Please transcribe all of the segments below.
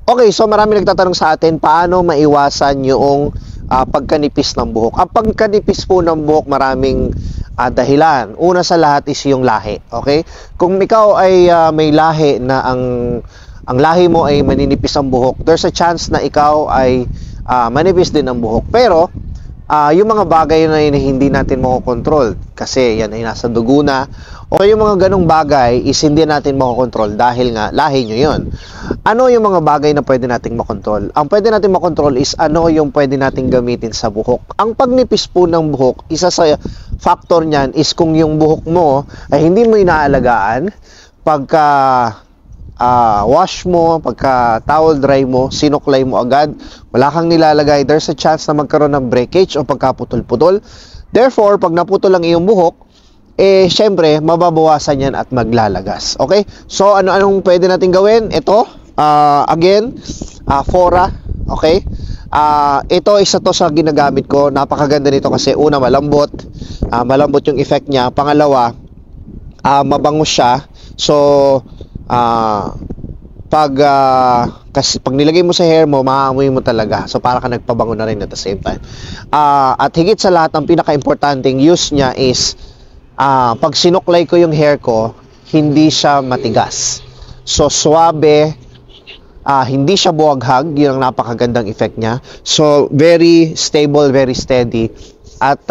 Okay, so marami nagtatanong sa atin, paano maiwasan yung pagkanipis ng buhok? Ang pagkanipis po ng buhok, maraming dahilan. Una sa lahat is yung lahi. Okay? Kung ikaw ay may lahi na ang lahi mo ay maninipis ang buhok, there's a chance na ikaw ay manipis din ang buhok. Pero yung mga bagay na hindi natin makokontrol kasi yan ay nasa dugo na, o yung mga ganong bagay is hindi natin makokontrol dahil nga lahi nyo yun. Ano yung mga bagay na pwede nating makontrol? Ang pwede nating makontrol is ano yung pwede nating gamitin sa buhok. Ang pagnipis po ng buhok, isa sa factor niyan is kung yung buhok mo ay hindi mo inaalagaan, pagka wash mo, pagka towel dry mo, sinuklay mo agad, wala kang nilalagay, there's a chance na magkaroon ng breakage o pagkaputol-putol. Therefore, pag naputol ang iyong buhok, syempre, mababawasan yan at maglalagas. Okay? So, anong pwede natin gawin? Ito, again, Fora. Okay? Ito, isa to sa ginagamit ko. Napakaganda nito kasi una, malambot. Malambot yung effect niya. Pangalawa, mabango siya. So, kasi pag nilagay mo sa hair mo, maamoy mo talaga. So, para ka nagpabango na rin at the same time. At higit sa lahat, ang pinaka-importanting use niya is pag sinuklay ko yung hair ko, hindi siya matigas. So, suabe, hindi siya buwaghag, yun ang napakagandang effect niya. So, very stable, very steady. At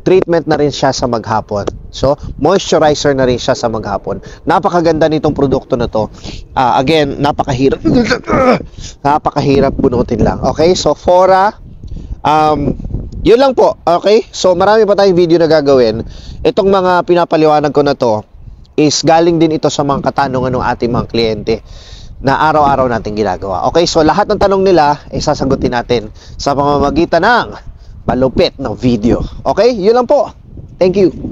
treatment na rin siya sa maghapon. So, moisturizer na rin siya sa maghapon. Napakaganda nitong produkto na to. Again, napakahirap. Napakahirap bunutin lang. Okay? So, Fora, yun lang po. Okay? So, marami pa tayong video na gagawin. Itong mga pinapaliwanag ko na to is galing din ito sa mga katanungan ng ating mga kliyente na araw-araw natin ginagawa. Okay? So, lahat ng tanong nila ay sasagutin natin sa pamamagitan ng malupit na video. Okay? Yun lang po. Thank you.